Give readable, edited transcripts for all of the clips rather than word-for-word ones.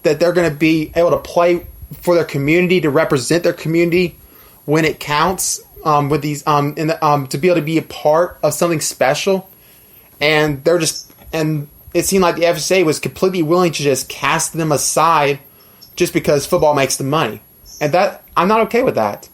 that they're going to be able to play for their community, to represent their community when it counts, with these to be able to be a part of something special. And it seemed like the FSA was completely willing to just cast them aside just because football makes the money. And that, I'm not okay with that.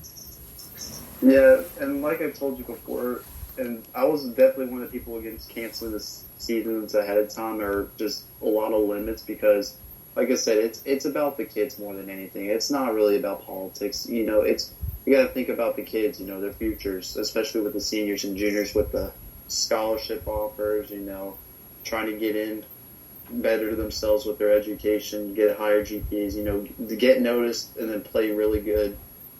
Yeah, and like I told you before, and I was definitely one of the people against canceling the seasons ahead of time, or just a lot of limits, because, like I said, it's about the kids more than anything. It's not really about politics. You got to think about the kids, their futures, especially with the seniors and juniors with the scholarship offers, trying to get in, better themselves with their education, get higher GPAs, to get noticed and then play really good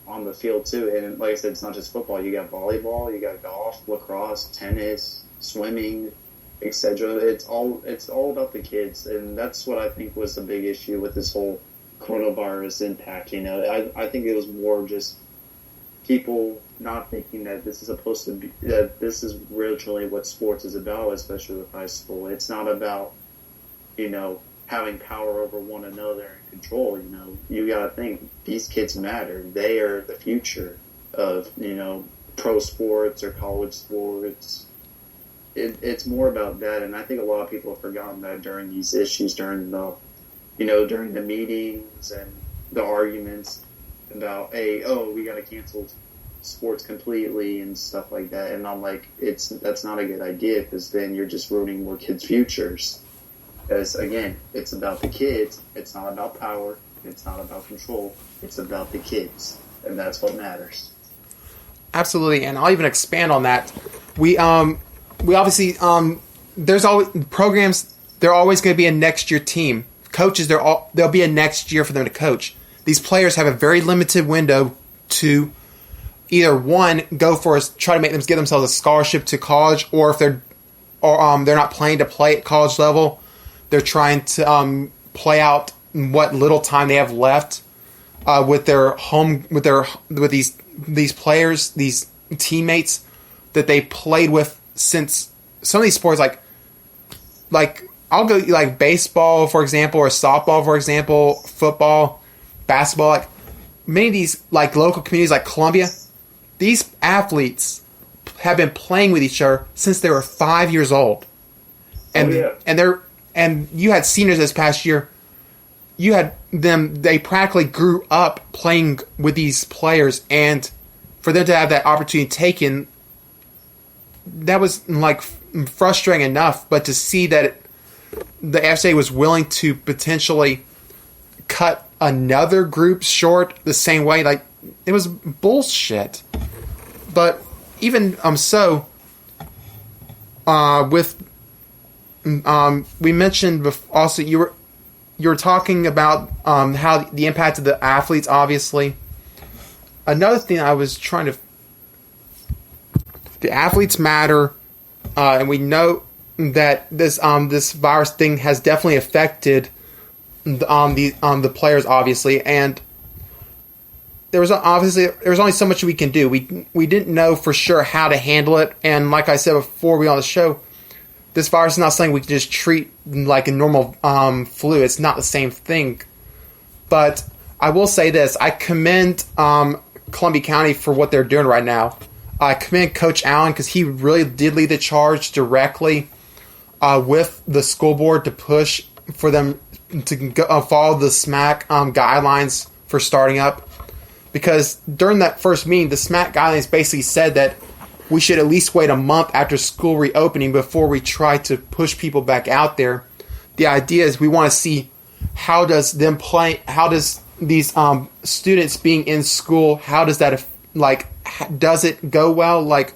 on the field too. And like I said, it's not just football. You got volleyball, you got golf, lacrosse, tennis, swimming, etc. It's all about the kids, and that's what I think was the big issue with this whole coronavirus impact. I think it was more just people not thinking that this is supposed to be, that this is originally what sports is about, especially with high school. It's not about, having power over one another and control. You got to think, these kids matter. They are the future of, pro sports or college sports. It's more about that, and I think a lot of people have forgotten that during these issues, during the meetings and the arguments about, we got to cancel sports completely and stuff like that. And I'm like, that's not a good idea, because then you're just ruining more kids' futures. Because again, it's about the kids. It's not about power. It's not about control. It's about the kids, and that's what matters. Absolutely, and I'll even expand on that. We obviously there's always programs. They're always going to be a next year team. Coaches, there'll be a next year for them to coach. These players have a very limited window to either one, try to give themselves a scholarship to college, or if they're not planning to play at college level, they're trying to play out what little time they have left with these players, these teammates that they played with since some of these sports, like I'll go like baseball, for example, or softball, for example, football, basketball. Like many of these like local communities, like Columbia, these athletes have been playing with each other since they were 5 years old, and you had seniors this past year. You had them; they practically grew up playing with these players, and for them to have that opportunity taken, that was like frustrating enough. But to see that the FSA was willing to potentially cut another group short the same way, like, it was bullshit. But even we mentioned also you were talking about how the impact of the athletes, obviously. Another thing I was trying to, the athletes matter, and we know that this virus thing has definitely affected the players, obviously, and there was only so much we can do. We didn't know for sure how to handle it, and like I said before we on the show, this virus is not something we can just treat like a normal flu. It's not the same thing. But I will say this: I commend Columbia County for what they're doing right now. I commend Coach Allen because he really did lead the charge directly with the school board to push for them to follow the SMAC guidelines for starting up. Because during that first meeting, the SMAC guidelines basically said that we should at least wait a month after school reopening before we try to push people back out there. The idea is we want to see how does these students being in school, how does that, does it go well? Like,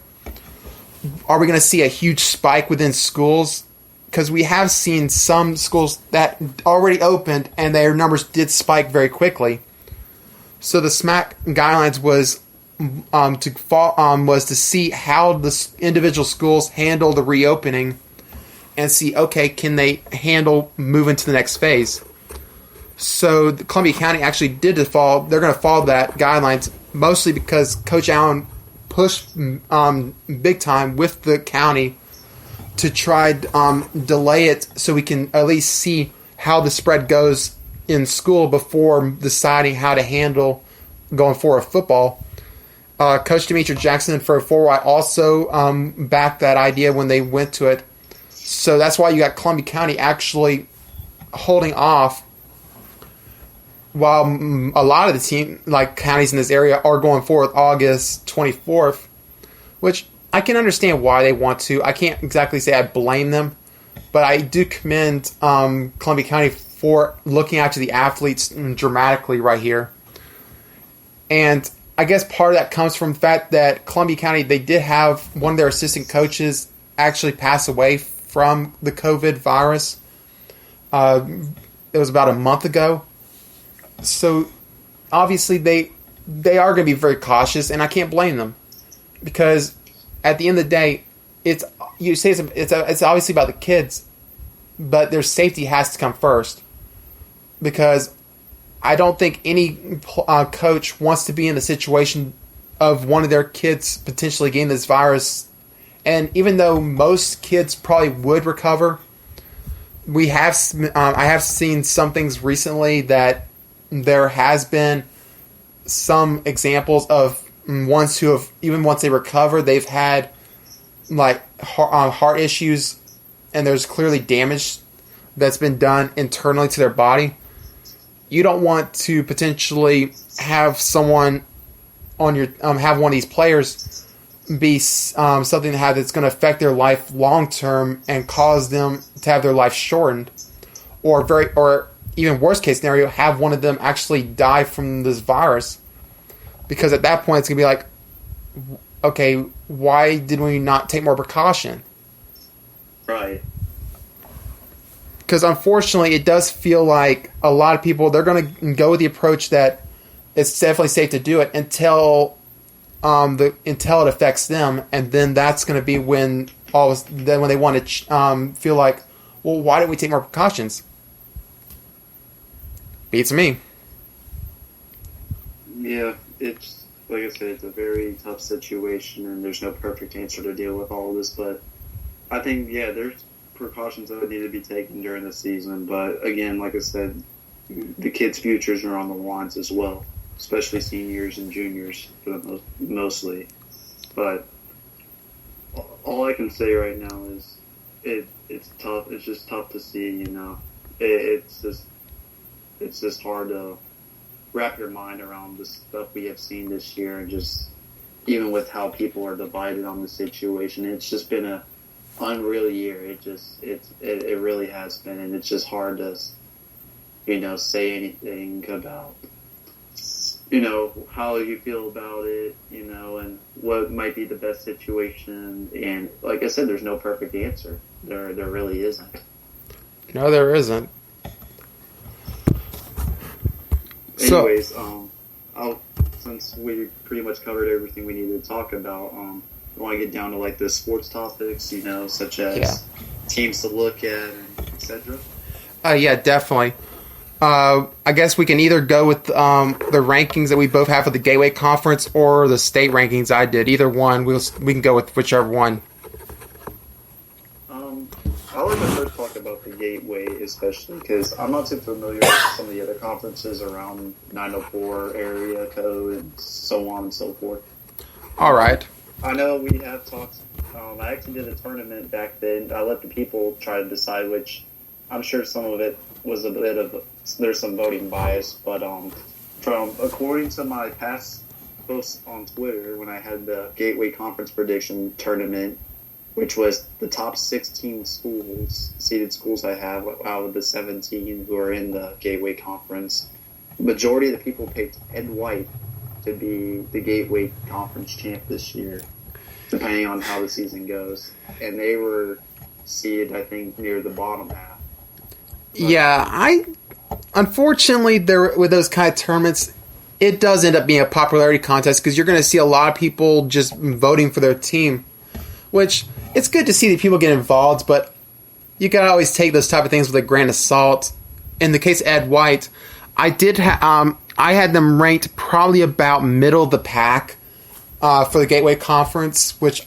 are we going to see a huge spike within schools? Because we have seen some schools that already opened and their numbers did spike very quickly. So the SMAC guidelines was to see how the individual schools handle the reopening and see, okay, can they handle moving to the next phase? So the Columbia County actually did they're going to follow that guidelines, mostly because Coach Allen pushed big time with the county to try delay it so we can at least see how the spread goes in school before deciding how to handle going forward football. Coach Demetri Jackson for 4Y also backed that idea when they went to it. So that's why you got Columbia County actually holding off while a lot of the counties in this area are going forward August 24th, which I can understand why they want to. I can't exactly say I blame them, but I do commend Columbia County for looking after the athletes dramatically right here. And I guess part of that comes from the fact that Columbia County, they did have one of their assistant coaches actually pass away from the COVID virus. It was about a month ago. So obviously they are going to be very cautious, and I can't blame them, because at the end of the day, it's obviously about the kids, but their safety has to come first, because I don't think any coach wants to be in the situation of one of their kids potentially getting this virus. And even though most kids probably would recover, I have seen some things recently that there has been some examples of ones who have, even once they recover, they've had heart issues, and there's clearly damage that's been done internally to their body. You don't want to potentially have someone on your have one of these players be something that's going to affect their life long term and cause them to have their life shortened, or even worst case scenario, have one of them actually die from this virus. Because at that point, it's going to be like, okay, why did we not take more precaution? Right. Because unfortunately, it does feel like a lot of people, they're going to go with the approach that it's definitely safe to do it until it affects them, and then that's going to be when when they want to feel like, well, why didn't we take more precautions? Beats me. Yeah, it's like I said, it's a very tough situation, and there's no perfect answer to deal with all of this. But I think, there's precautions that need to be taken during the season. But again, like I said, the kids' futures are on the lines as well, especially seniors and juniors mostly. But all I can say right now is it's tough. It's just tough to see. It's just hard to wrap your mind around the stuff we have seen this year, and just even with how people are divided on the situation, it's just been a unreal year. It really has been, and it's just hard to say anything about how you feel about it, and what might be the best situation. And like I said, there's no perfect answer. There really isn't. No, there isn't. Anyways, since we pretty much covered everything we needed to talk about, I want to get down to the sports topics, such as teams to look at, and etc. Yeah, definitely. I guess we can either go with the rankings that we both have for the Gateway Conference, or the state rankings I did. Either one, we can go with whichever one. I like to first talk about the Gateway, especially because I'm not too familiar with some of the other conferences around 904 area code and so on and so forth. All right. I know we have talked. I actually did a tournament back then. I let the people try to decide which. I'm sure some of it was a bit of there's some voting bias, but according to my past posts on Twitter when I had the Gateway Conference prediction tournament, which was the top 16 seeded schools I have out of the 17 who are in the Gateway Conference. Majority of the people picked Ed White to be the Gateway Conference champ this year, depending on how the season goes. And they were seeded, I think, near the bottom half. Yeah, unfortunately, with those kind of tournaments, it does end up being a popularity contest, because you're going to see a lot of people just voting for their team, which it's good to see that people get involved, but you got to always take those type of things with a grain of salt. In the case of Ed White, I had them ranked probably about middle of the pack for the Gateway Conference, which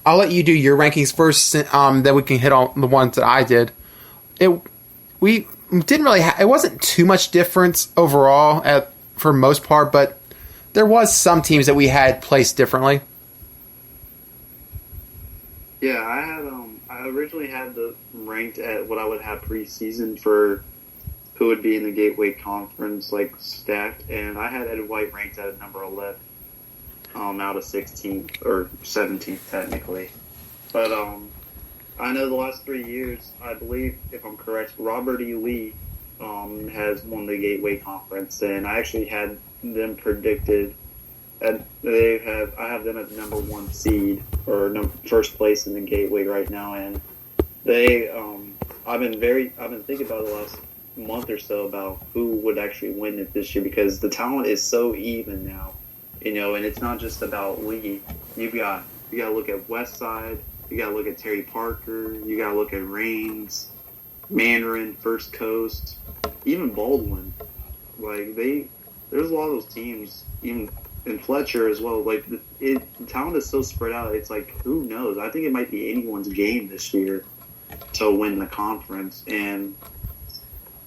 I'll let you do your rankings first, then we can hit on the ones that I did. didn't really. It wasn't too much difference overall for most part, but there was some teams that we had placed differently. Yeah, I originally had the ranked at what I would have preseason for who would be in the Gateway Conference, like stacked, and I had Ed White ranked at number 11, out of 16th or 17th technically. But I know the last 3 years, I believe, if I'm correct, Robert E. Lee has won the Gateway Conference, and I actually had them predicted. And I have them at the number 1 seed or first place in the Gateway right now, and I've been thinking about the last month or so about who would actually win it this year because the talent is so even now, and it's not just about Lee. You got to look at Westside, you got to look at Terry Parker, you got to look at Raines, Mandarin, First Coast, even Baldwin. Like there's a lot of those teams, even. And Fletcher as well. Like the talent is so spread out. It's like who knows? I think it might be anyone's game this year to win the conference. And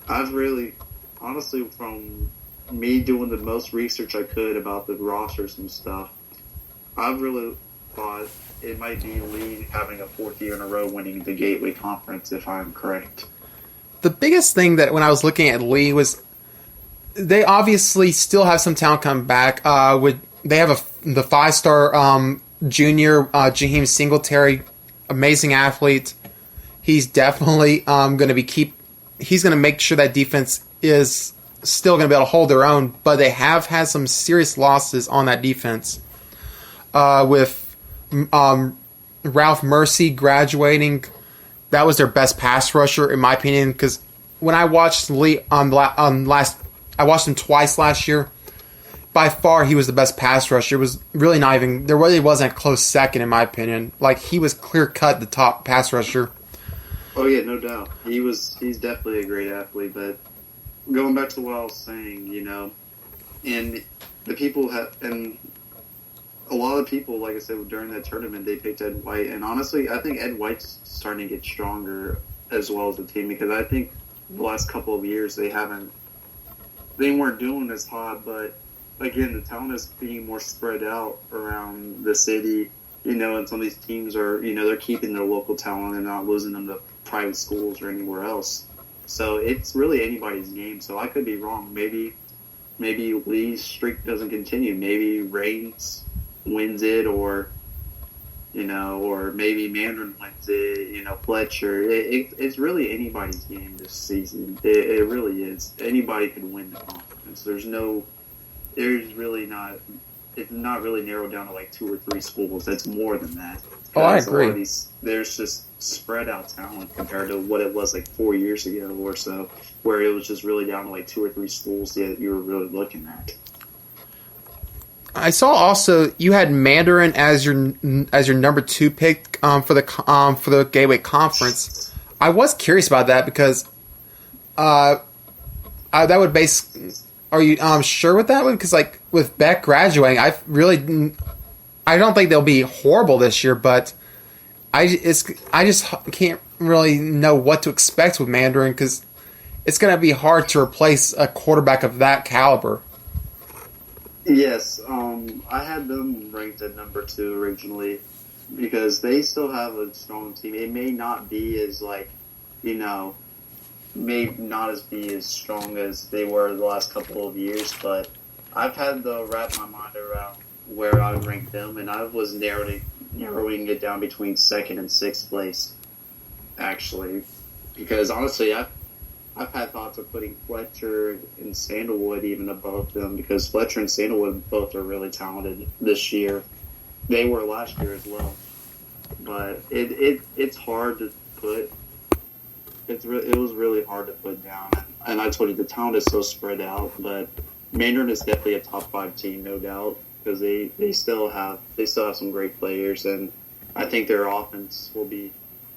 I've really, honestly, from me doing the most research I could about the rosters and stuff, I've really thought it might be Lee having a 4th year in a row winning the Gateway Conference. If I'm correct. The biggest thing that when I was looking at Lee was. They obviously still have some talent come back. They have the 5-star junior Jaheim Singletary, amazing athlete. He's definitely going to He's going to make sure that defense is still going to be able to hold their own. But they have had some serious losses on that defense. With Ralph Mercy graduating, that was their best pass rusher in my opinion. Because when I watched Lee I watched him twice last year. By far, he was the best pass rusher. It was really not even. There really wasn't a close second, in my opinion. Like he was clear cut the top pass rusher. Oh yeah, no doubt. He's definitely a great athlete. But going back to what I was saying, and the people and a lot of people, like I said, during that tournament, they picked Ed White, and honestly, I think Ed White's starting to get stronger as well as the team because I think the last couple of years they weren't doing as hot, but again, the talent is being more spread out around the city, and some of these teams are, they're keeping their local talent and not losing them to private schools or anywhere else. So it's really anybody's game. So I could be wrong. Maybe Lee's streak doesn't continue. Maybe Raines wins it, or maybe Mandarin wins it, Fletcher. It's really anybody's game this season. It really is. Anybody can win the conference. It's not really narrowed down to like 2 or 3 schools. That's more than that. Oh, I agree. There's just spread out talent compared to what it was like 4 years ago or so, where it was just really down to like 2 or 3 schools that you were really looking at. I saw also you had Mandarin as your number 2 pick for the Gateway Conference. I was curious about that because that would base. Are you sure with that one? Because like with Beck graduating, I don't think they'll be horrible this year, but I just can't really know what to expect with Mandarin because it's going to be hard to replace a quarterback of that caliber. Yes, I had them ranked at number 2 originally because they still have a strong team. It may not be as may not be as strong as they were the last couple of years, but I've had to wrap my mind around where I would rank them, and I was narrowing it down between 2nd and 6th place, actually, because honestly, I've had thoughts of putting Fletcher and Sandalwood even above them because Fletcher and Sandalwood both are really talented this year. They were last year as well, but it's hard to put. It was really hard to put down, and I told you the talent is so spread out. But Mandarin is definitely a top 5 team, no doubt, because they still have some great players, and I think their offense will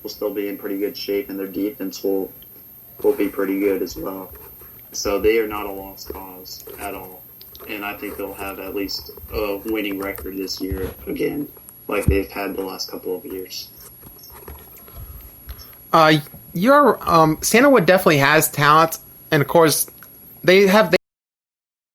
still be in pretty good shape, and their defense will be pretty good as well. So they are not a lost cause at all, and I think they'll have at least a winning record this year again, like they've had the last couple of years. Sandalwood definitely has talent, and of course, they